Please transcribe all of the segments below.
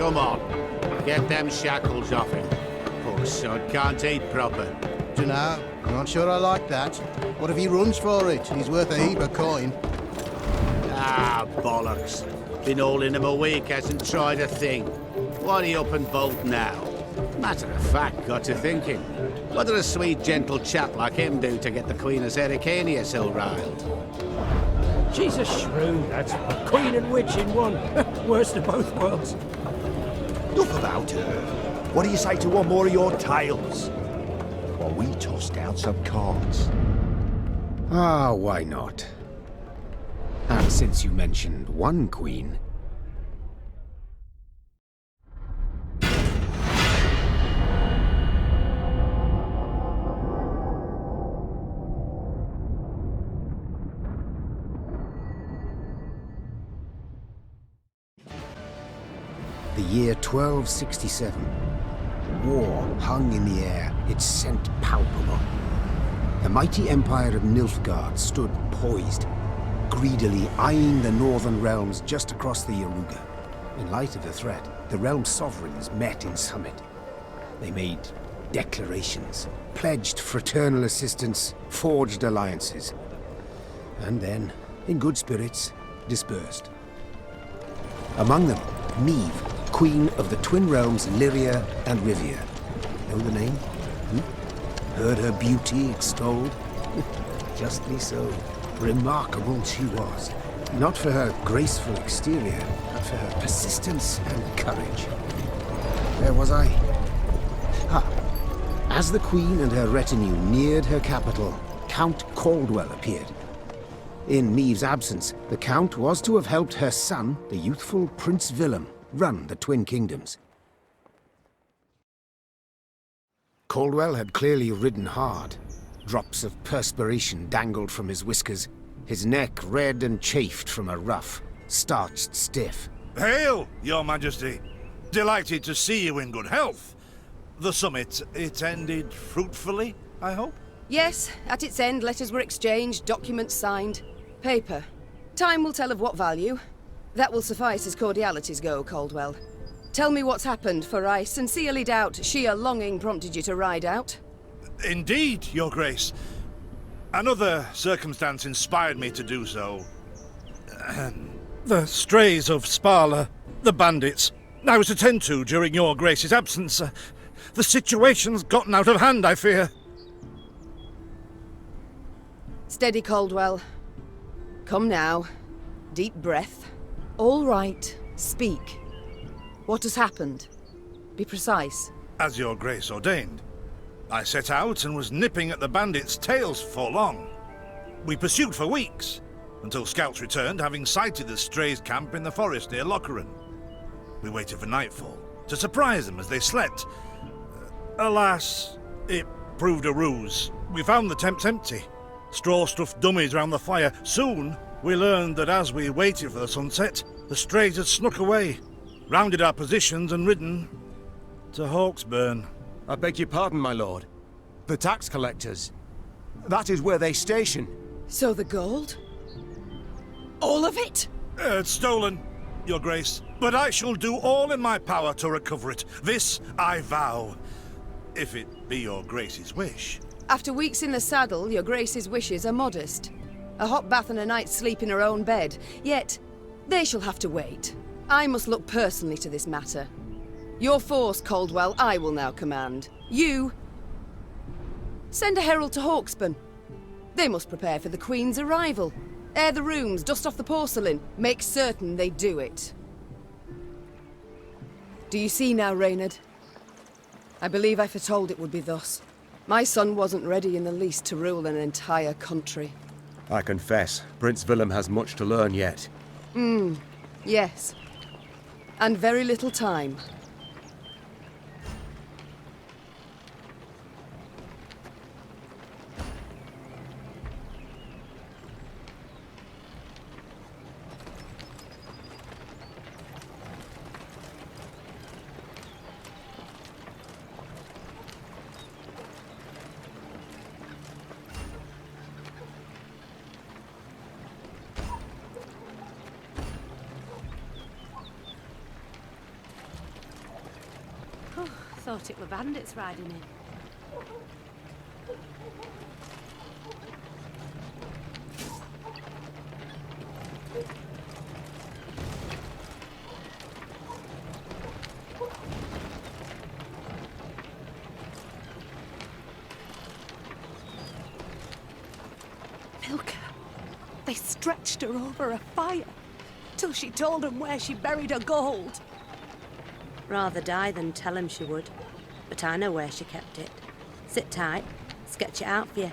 Come on. Get them shackles off him. Poor son can't eat proper. Dunno. I'm not sure I like that. What if he runs for it? He's worth a heap of coin. Ah, bollocks. Been hauling him a week, hasn't tried a thing. Why do you up and bolt now? Matter of fact, got to thinking. What did a sweet, gentle chap like him do to get the Queen of Sericania so riled? She's a shrew, that's a queen and witch in one. Worst of both worlds. Enough about her. What do you say to one more of your tales? While we toss down some cards. Ah, why not? And since you mentioned one queen... The year 1267. War hung in the air, its scent palpable. The mighty empire of Nilfgaard stood poised, greedily eyeing the northern realms just across the Yaruga. In light of the threat, the realm's sovereigns met in summit. They made declarations, pledged fraternal assistance, forged alliances, and then, in good spirits, dispersed. Among them, Neve, Queen of the Twin Realms Lyria and Rivia. Know the name? Heard her beauty extolled? Justly so. Remarkable she was. Not for her graceful exterior, but for her persistence and courage. Where was I? As the Queen and her retinue neared her capital, Count Caldwell appeared. In Neve's absence, the Count was to have helped her son, the youthful Prince Willem, run the Twin Kingdoms. Caldwell had clearly ridden hard. Drops of perspiration dangled from his whiskers, his neck red and chafed from a ruff, starched stiff. Hail, Your Majesty! Delighted to see you in good health. The summit, it ended fruitfully, I hope? Yes, at its end letters were exchanged, documents signed. Paper. Time will tell of what value. That will suffice as cordialities go, Caldwell. Tell me what's happened, for I sincerely doubt sheer longing prompted you to ride out. Indeed, Your Grace. Another circumstance inspired me to do so. The strays of Sparla, the bandits, I was to tend to during Your Grace's absence. The situation's gotten out of hand, I fear. Steady, Caldwell. Come now. Deep breath. All right. Speak. What has happened? Be precise. As Your Grace ordained. I set out and was nipping at the bandits' tails for long. We pursued for weeks, until scouts returned, having sighted the strays' camp in the forest near Locheren. We waited for nightfall, to surprise them as they slept. Alas, it proved a ruse. We found the tents empty. Straw-stuffed dummies round the fire. Soon, we learned that as we waited for the sunset, the strays had snuck away, rounded our positions and ridden to Hawksburn. I beg your pardon, my lord. The tax collectors. That is where they station. So the gold? All of it? It's stolen, Your Grace. But I shall do all in my power to recover it. This I vow. If it be Your Grace's wish. After weeks in the saddle, Your Grace's wishes are modest. A hot bath and a night's sleep in her own bed. Yet, they shall have to wait. I must look personally to this matter. Your force, Caldwell, I will now command. You... send a herald to Hawksburn. They must prepare for the Queen's arrival. Air the rooms, dust off the porcelain. Make certain they do it. Do you see now, Reynard? I believe I foretold it would be thus. My son wasn't ready in the least to rule an entire country. I confess, Prince Willem has much to learn yet. Yes. And very little time. thought it were bandits riding in. Milka. They stretched her over a fire till she told them where she buried her gold. Rather die than tell him she would. But I know where she kept it. Sit tight. Sketch it out for you.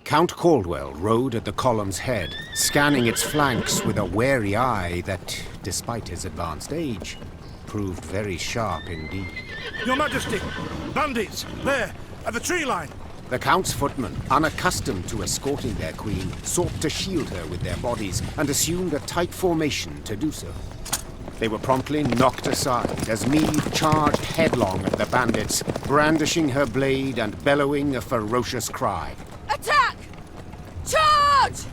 Count Caldwell rode at the column's head, scanning its flanks with a wary eye that, despite his advanced age, proved very sharp indeed. Your Majesty! Bandits! There! At the tree line! The Count's footmen, unaccustomed to escorting their queen, sought to shield her with their bodies and assumed a tight formation to do so. They were promptly knocked aside as Meade charged headlong at the bandits, brandishing her blade and bellowing a ferocious cry. Attack! Charge!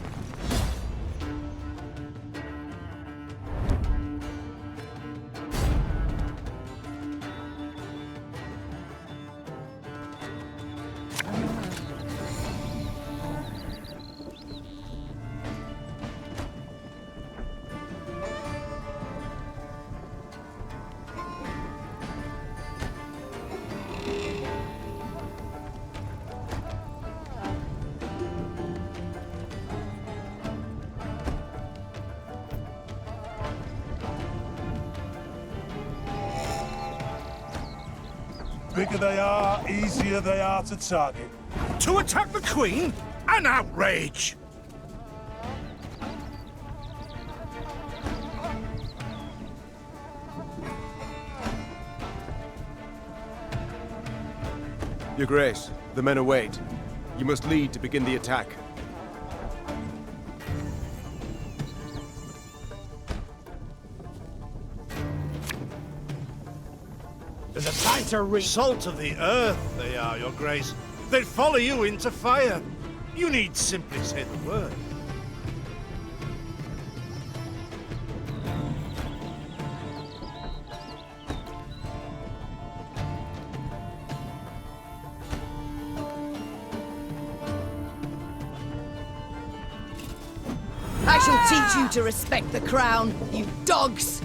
Bigger they are, easier they are to target. To attack the Queen? An outrage! Your Grace, the men await. You must lead to begin the attack. There's a tighter reach. Salt of the earth, they are, Your Grace. They'd follow you into fire. You need simply say the word. I shall teach you to respect the crown, you dogs!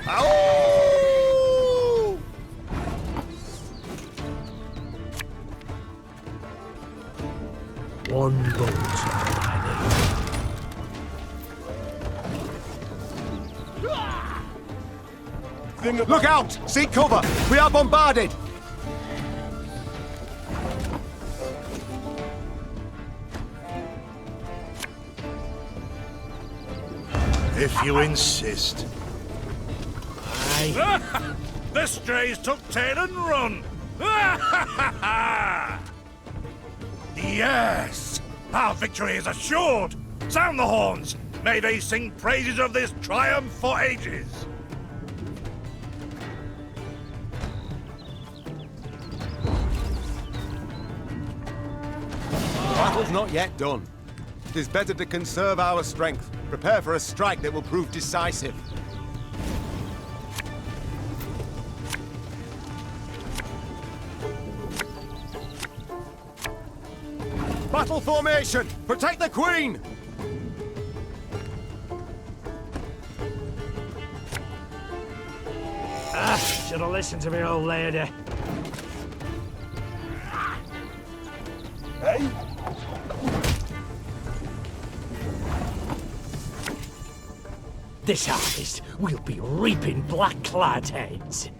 Ow! One bolt. Look out! Seek cover! We are bombarded! If you insist. Aye. The strays took tail and run! Yes! Our victory is assured! Sound the horns! May they sing praises of this triumph for ages! The battle's not yet done. It is better to conserve our strength, prepare for a strike that will prove decisive. Battle formation! Protect the Queen! Should have listened to me old lady. Hey? This harvest, we'll be reaping black-clad heads.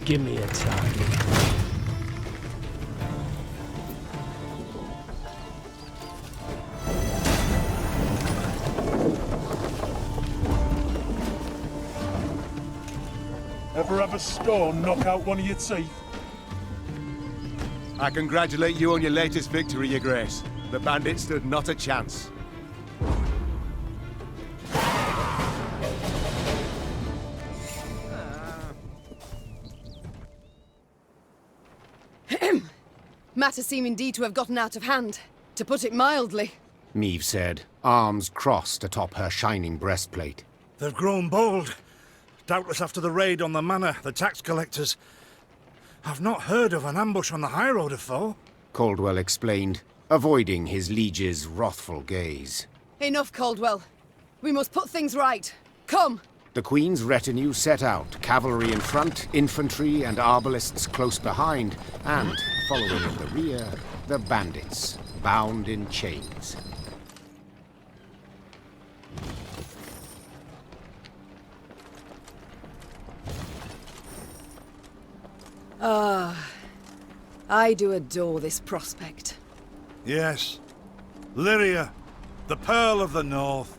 Give me a time. Ever have a stone knock out one of your teeth? I congratulate you on your latest victory, Your Grace. The bandits stood not a chance. Matters seem indeed to have gotten out of hand, to put it mildly. Meve said, arms crossed atop her shining breastplate. They've grown bold. Doubtless after the raid on the manor, the tax collectors. I've not heard of an ambush on the high road afore. Caldwell explained, avoiding his liege's wrathful gaze. Enough, Caldwell. We must put things right. Come! The Queen's retinue set out, cavalry in front, infantry and arbalists close behind, and, following in the rear, the bandits, bound in chains. I do adore this prospect. Yes. Lyria, the Pearl of the North.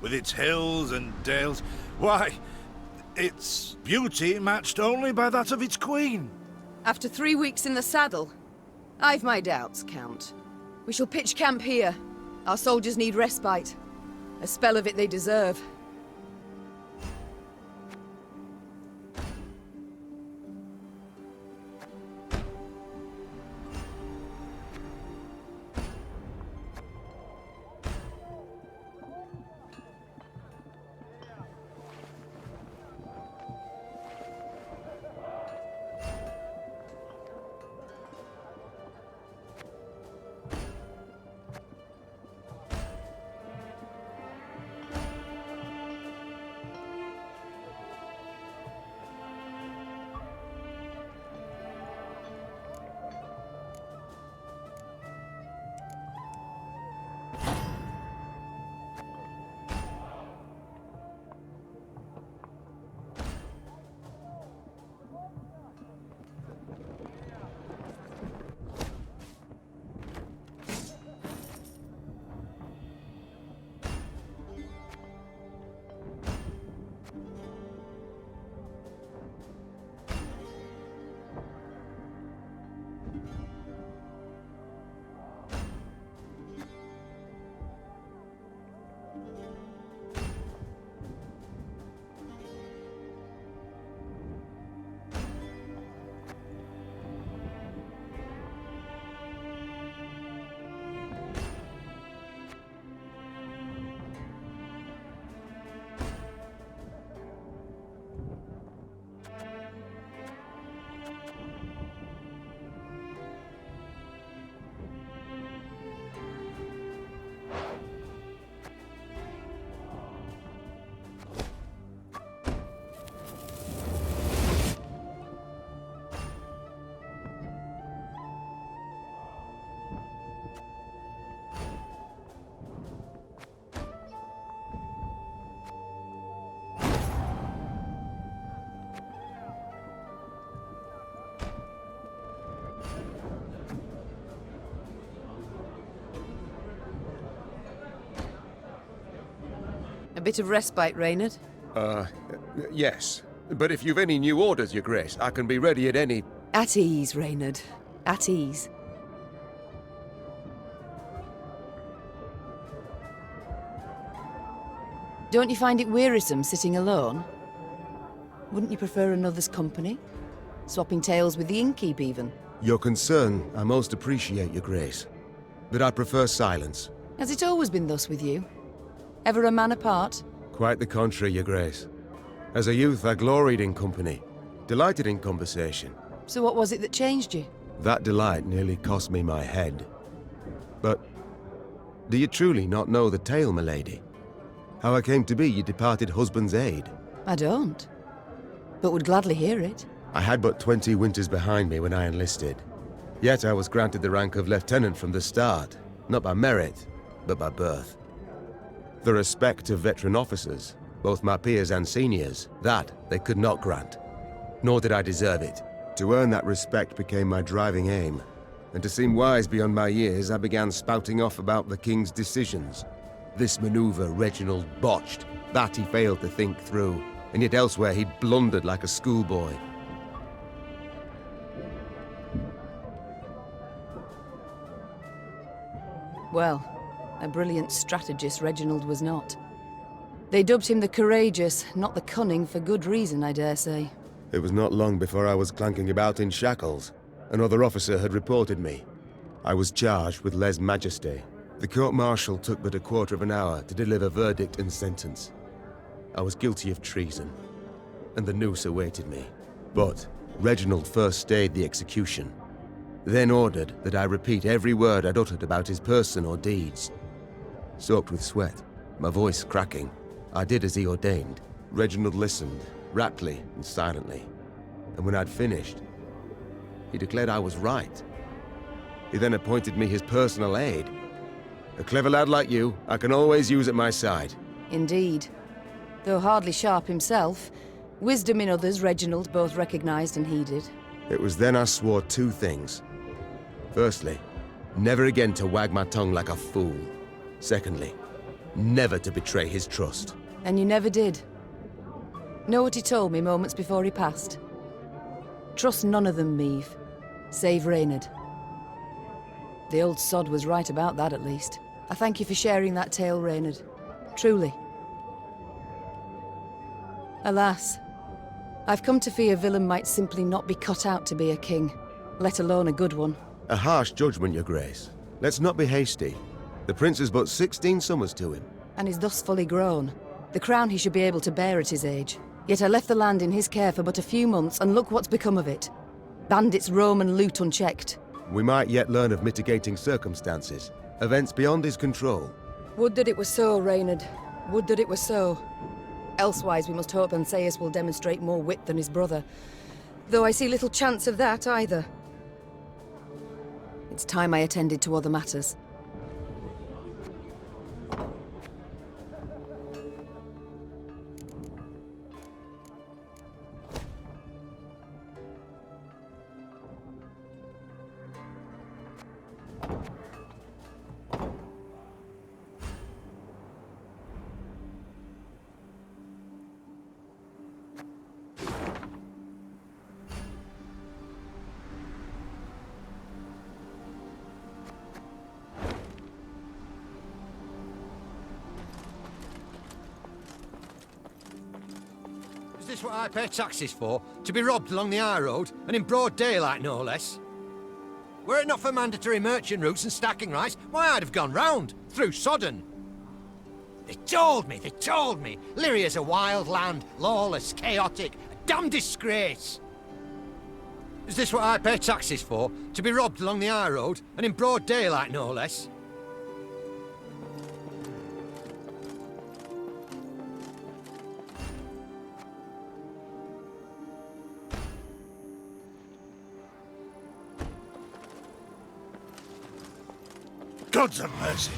With its hills and dales. Why, its beauty matched only by that of its queen. After 3 weeks in the saddle, I've my doubts, Count. We shall pitch camp here. Our soldiers need respite. A spell of it they deserve. A bit of respite, Reynard? Yes. But if you've any new orders, Your Grace, I can be ready at any... At ease, Reynard. At ease. Don't you find it wearisome sitting alone? Wouldn't you prefer another's company? Swapping tales with the innkeep, even? Your concern, I most appreciate, Your Grace. But I prefer silence. Has it always been thus with you? Ever a man apart? Quite the contrary, Your Grace. As a youth, I gloried in company, delighted in conversation. So what was it that changed you? That delight nearly cost me my head. But Do you truly not know the tale, my lady? How I came to be your departed husband's aide? I don't, but would gladly hear it. I had but 20 winters behind me when I enlisted. Yet I was granted the rank of lieutenant from the start, not by merit, but by birth. The respect of veteran officers, both my peers and seniors, that they could not grant. Nor did I deserve it. To earn that respect became my driving aim. And to seem wise beyond my years, I began spouting off about the king's decisions. This maneuver Reginald botched, that he failed to think through, and yet elsewhere he'd blundered like a schoolboy. Well, a brilliant strategist Reginald was not. They dubbed him the courageous, not the cunning, for good reason, I dare say. It was not long before I was clanking about in shackles. Another officer had reported me. I was charged with lèse-majesté. The court-martial took but a quarter of an hour to deliver verdict and sentence. I was guilty of treason, and the noose awaited me. But Reginald first stayed the execution, then ordered that I repeat every word I'd uttered about his person or deeds. Soaked with sweat, my voice cracking, I did as he ordained. Reginald listened, raptly and silently, and when I'd finished, he declared I was right. He then appointed me his personal aide. A clever lad like you, I can always use at my side. Indeed. Though hardly sharp himself, wisdom in others Reginald both recognized and heeded. It was then I swore two things. Firstly, never again to wag my tongue like a fool. Secondly, never to betray his trust. And you never did. Know what he told me moments before he passed? Trust none of them, Meave, save Reynard. The old sod was right about that, at least. I thank you for sharing that tale, Reynard. Truly. Alas, I've come to fear Willem might simply not be cut out to be a king, let alone a good one. A harsh judgment, your grace. Let's not be hasty. The prince is but 16 summers to him. And is thus fully grown. The crown he should be able to bear at his age. Yet I left the land in his care for but a few months, and look what's become of it. Bandits roam and loot unchecked. We might yet learn of mitigating circumstances, events beyond his control. Would that it were so, Reynard. Would that it were so. Elsewise we must hope Ancaeus will demonstrate more wit than his brother. Though I see little chance of that either. It's time I attended to other matters. Is this what I pay taxes for? To be robbed along the high road, and in broad daylight, no less? Were it not for mandatory merchant routes and stacking rights, why, I'd have gone round, through Sodden. They told me! Lyria's a wild land, lawless, chaotic, a damn disgrace! Is this what I pay taxes for? To be robbed along the high road, and in broad daylight, no less? Gods have mercy.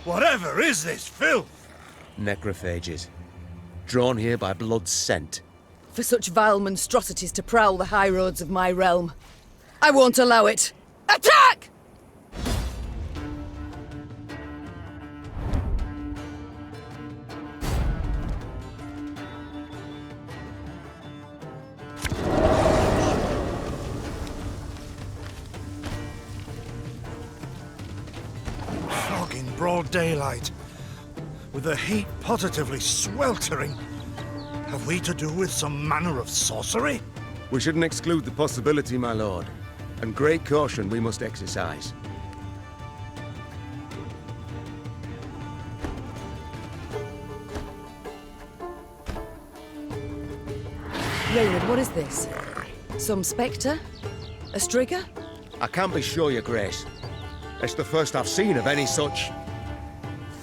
Whatever is this filth? Necrophages. Drawn here by blood's scent. For such vile monstrosities to prowl the high roads of my realm. I won't allow it! Attack! In broad daylight, with the heat positively sweltering. Have we to do with some manner of sorcery? We shouldn't exclude the possibility, my lord. And great caution we must exercise. Reynard, what is this? Some spectre? A strigger? I can't be sure, your grace. It's the first I've seen of any such.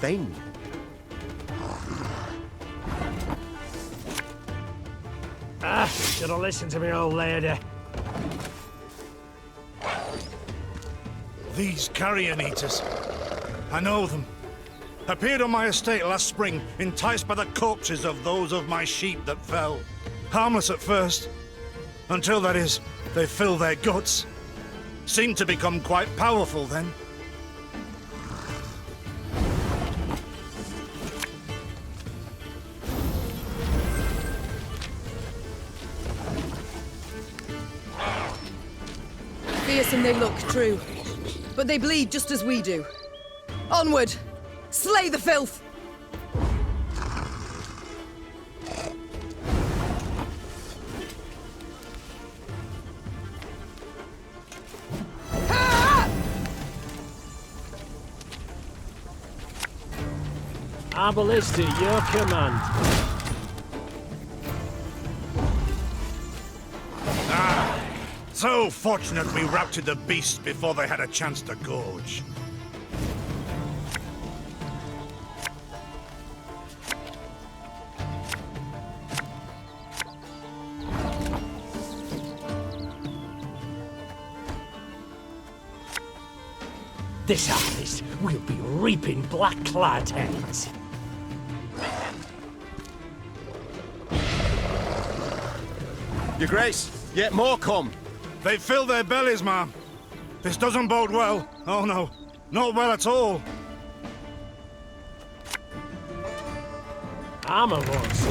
Thane. Should have listened to me old lady. These carrion eaters. I know them. Appeared on my estate last spring, enticed by the corpses of those of my sheep that fell. Harmless at first. Until, that is, they fill their guts. Seemed to become quite powerful then. Fearsome they look, true. But they bleed just as we do. Onward! Slay the filth! Our ballista, your command. So fortunate we routed the beasts before they had a chance to gorge. This harvest, we'll be reaping black-clad heads. Your Grace, yet more come. They fill their bellies, ma'am. This doesn't bode well. Oh no, not well at all. Armor was.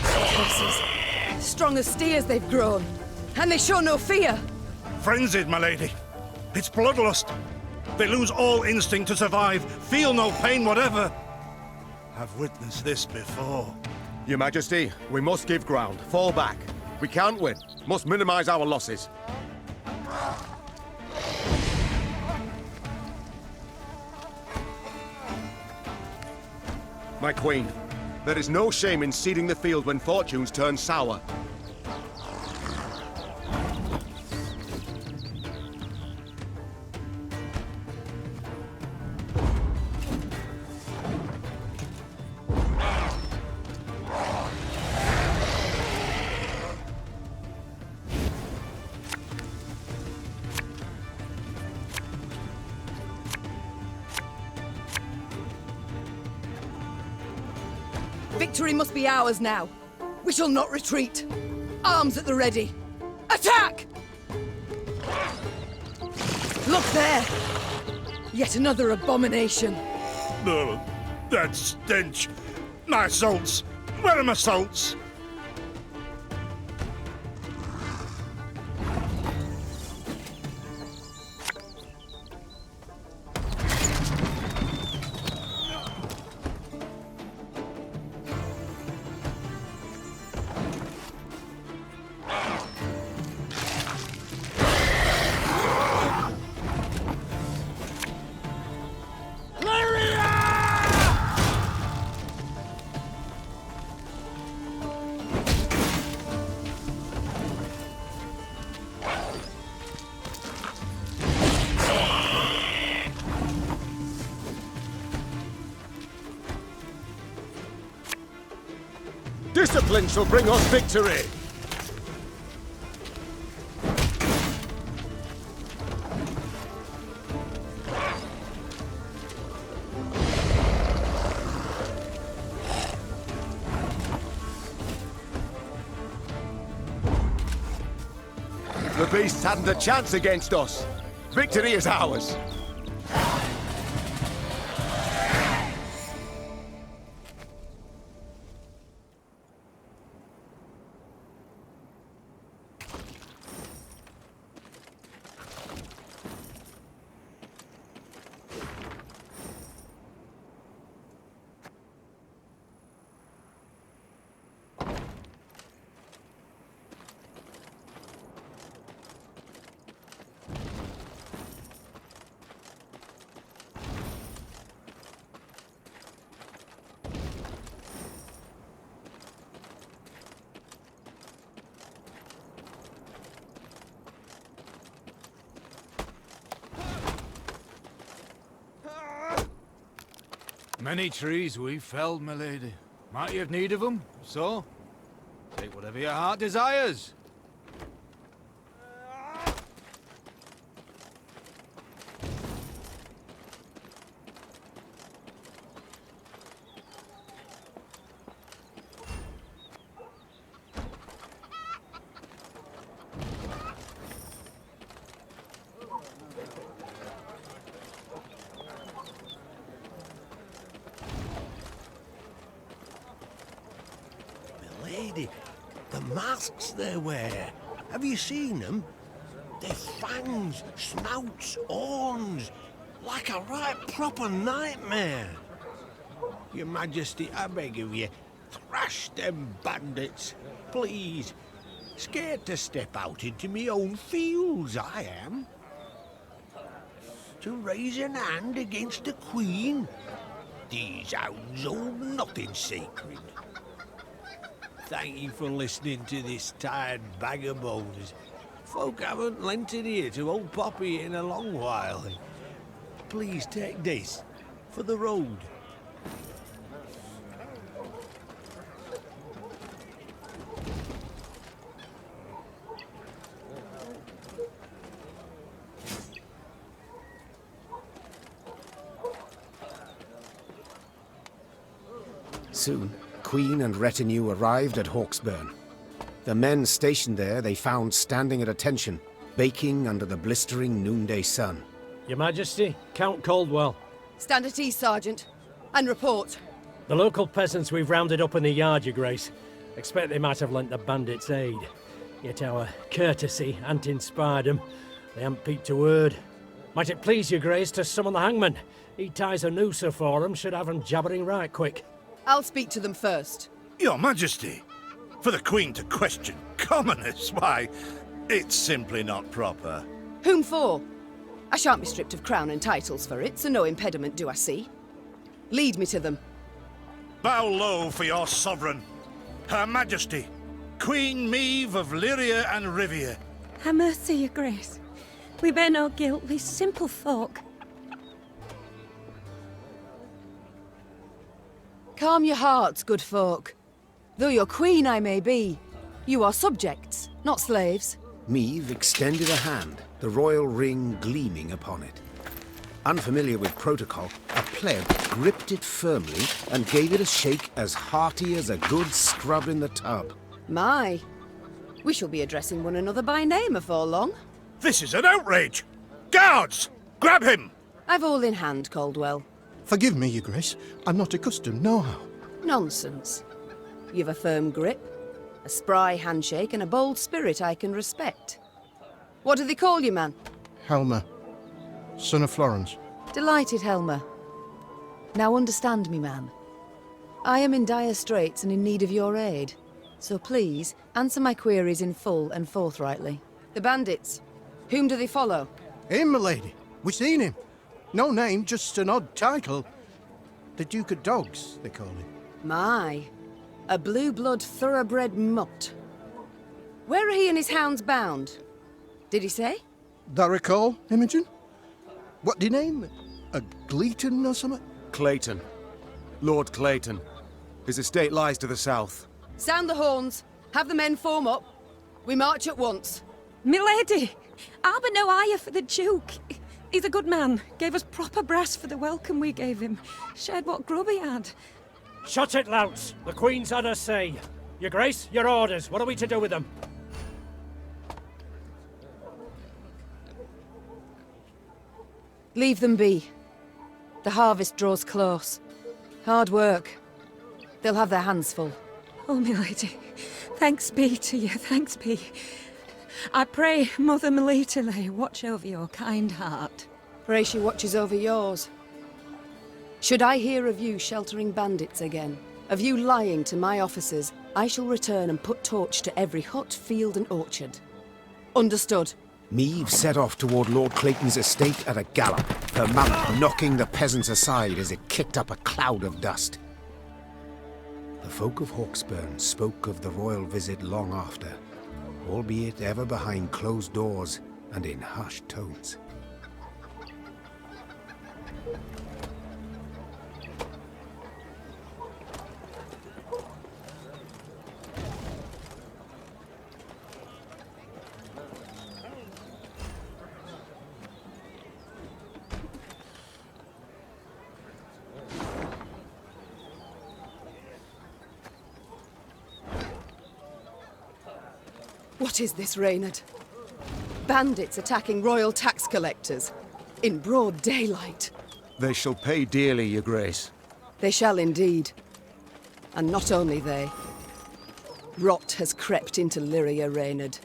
Horses. Strong as steers they've grown. And they show no fear. Frenzied, my lady. It's bloodlust. They lose all instinct to survive, feel no pain whatever. I've witnessed this before. Your Majesty, we must give ground. Fall back. We can't win. Must minimize our losses. My queen, there is no shame in ceding the field when fortunes turn sour. Victory must be ours now. We shall not retreat. Arms at the ready. Attack! Look there! Yet another abomination. Ugh, that stench. My salts. Where are my salts? Discipline shall bring us victory! The beasts hadn't a chance against us. Victory is ours. Many trees we felled, my lady. Might you have need of them? So, take whatever your heart desires. Lady, the masks they wear. Have you seen them? They're fangs, snouts, horns. Like a right proper nightmare. Your Majesty, I beg of you, thrash them bandits, please. Scared to step out into me own fields, I am. To raise an hand against the Queen? These hounds hold nothing sacred. Thank you for listening to this tired bag of bones. Folk haven't lent an ear to old Poppy in a long while. Please take this for the road. Soon, Queen and retinue arrived at Hawksburn. The men stationed there they found standing at attention, baking under the blistering noonday sun. Your Majesty, Count Caldwell. Stand at ease, Sergeant, and report. The local peasants we've rounded up in the yard, Your Grace. Expect they might have lent the bandits aid. Yet our courtesy hadn't inspired them. They hadn't peeped a word. Might it please Your Grace to summon the hangman? He ties a noose for them, should have them jabbering right quick. I'll speak to them first. Your Majesty, for the Queen to question commoners, why, it's simply not proper. Whom for? I shan't be stripped of crown and titles for it, so no impediment do I see. Lead me to them. Bow low for your sovereign, Her Majesty, Queen Maeve of Lyria and Rivia. Ha' mercy, Your Grace. We bear no guilt, we simple folk. Calm your hearts, good folk. Though your queen I may be, you are subjects, not slaves. Maeve extended a hand, the royal ring gleaming upon it. Unfamiliar with protocol, a pleb gripped it firmly and gave it a shake as hearty as a good scrub in the tub. My, we shall be addressing one another by name afore long. This is an outrage! Guards! Grab him! I've all in hand, Caldwell. Forgive me, Your Grace. I'm not accustomed, nohow. Nonsense. You've a firm grip, a spry handshake, and a bold spirit I can respect. What do they call you, man? Helmer, son of Florence. Delighted, Helmer. Now understand me, man. I am in dire straits and in need of your aid. So please, answer my queries in full and forthrightly. The bandits. Whom do they follow? Him, my lady. We seen him. No name, just an odd title. The Duke of Dogs, they call him. My, a blue-blood thoroughbred mutt. Where are he and his hounds bound? Did he say? That recall, Imogen? What do you name? A Gleeton or something? Clayton. Lord Clayton. His estate lies to the south. Sound the horns. Have the men form up. We march at once. Milady! I'll be no higher for the Duke. He's a good man. Gave us proper brass for the welcome we gave him. Shared what grub he had. Shut it, louts. The Queen's had her say. Your Grace, your orders. What are we to do with them? Leave them be. The harvest draws close. Hard work. They'll have their hands full. Oh, milady. Thanks be to you, thanks be. I pray Mother Melita lay watch over your kind heart. Pray she watches over yours. Should I hear of you sheltering bandits again, of you lying to my officers, I shall return and put torch to every hut, field and orchard. Understood. Maeve set off toward Lord Clayton's estate at a gallop, her mount knocking the peasants aside as it kicked up a cloud of dust. The folk of Hawksburn spoke of the royal visit long after, albeit ever behind closed doors and in hushed tones. What is this, Reynard? Bandits attacking royal tax collectors in broad daylight. They shall pay dearly, Your Grace. They shall indeed. And not only they. Rot has crept into Lyria, Reynard.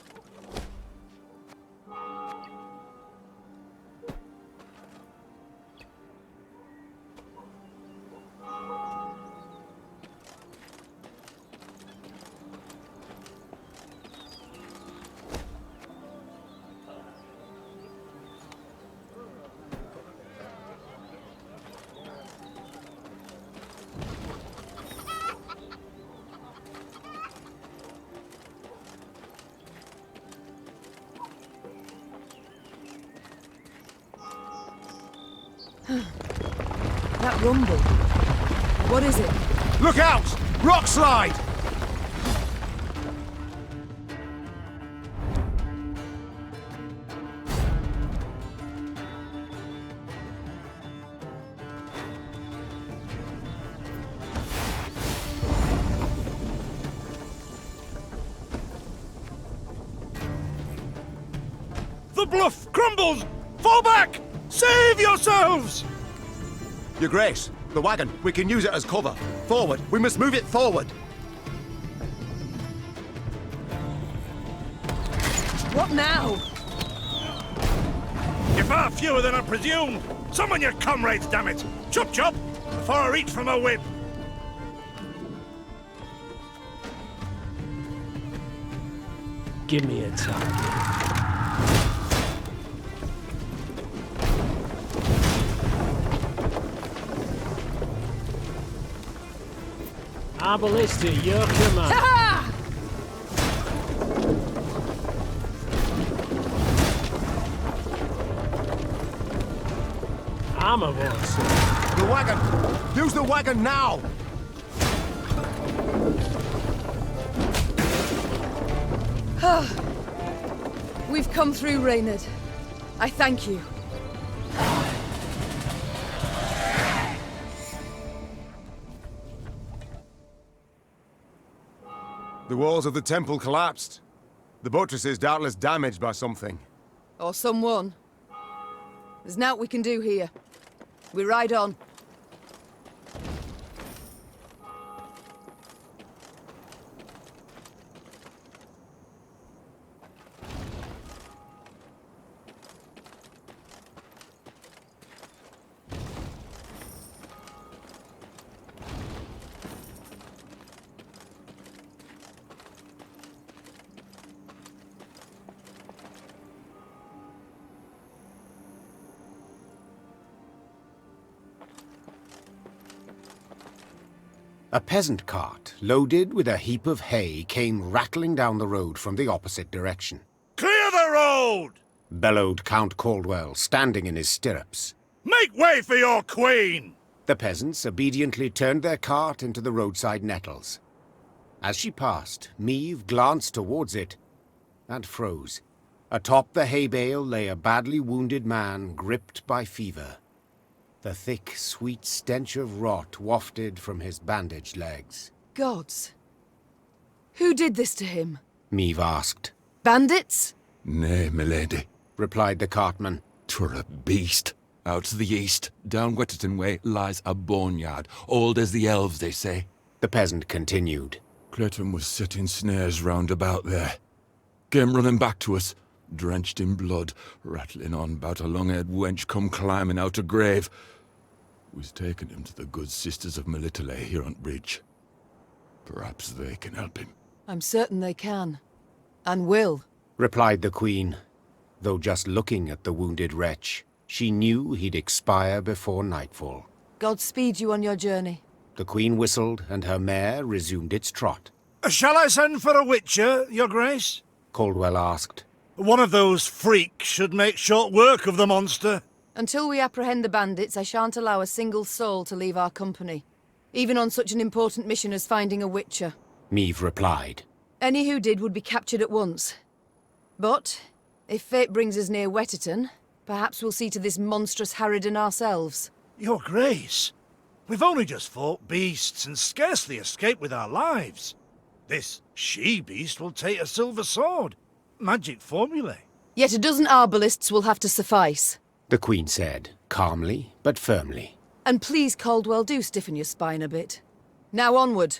That rumble. What is it? Look out! Rock slide! The bluff crumbles! Fall back! Save yourselves! Your Grace, the wagon. We can use it as cover. Forward. We must move it forward. What now? You're far fewer than I presumed. Summon your comrades, damn it! Chop chop! Before I reach for my whip. Give me a target. Our ballista, your command. Ha! Armor won't, sir. The wagon! Use the wagon now! We've come through, Reynard. I thank you. The walls of the temple collapsed. The buttresses doubtless damaged by something. Or someone. There's naught we can do here. We ride on. A peasant cart, loaded with a heap of hay, came rattling down the road from the opposite direction. Clear the road! Bellowed Count Caldwell, standing in his stirrups. Make way for your queen! The peasants obediently turned their cart into the roadside nettles. As she passed, Meve glanced towards it and froze. Atop the hay bale lay a badly wounded man gripped by fever. The thick, sweet stench of rot wafted from his bandaged legs. Gods. Who did this to him? Meve asked. Bandits? Nay, milady, replied the cartman. 'Twere a beast. Out to the east, down Wetterton way, lies a boneyard, old as the elves, they say. The peasant continued. Clayton was setting snares round about there. Came running back to us, drenched in blood, rattling on about a long-haired wench come climbing out a grave. We's taken him to the good sisters of Melitele here on bridge. Perhaps they can help him. I'm certain they can. And will. Replied the Queen. Though just looking at the wounded wretch, she knew he'd expire before nightfall. God speed you on your journey. The Queen whistled, and her mare resumed its trot. Shall I send for a witcher, Your Grace? Caldwell asked. One of those freaks should make short work of the monster. Until we apprehend the bandits, I shan't allow a single soul to leave our company. Even on such an important mission as finding a witcher. Meve replied. Any who did would be captured at once. But, if fate brings us near Wetterton, perhaps we'll see to this monstrous harridan ourselves. Your Grace, we've only just fought beasts and scarcely escaped with our lives. This she-beast will take a silver sword. magic formulae. Yet a dozen arbalists will have to suffice. The Queen said, calmly but firmly. And please, Caldwell, do stiffen your spine a bit. Now onward.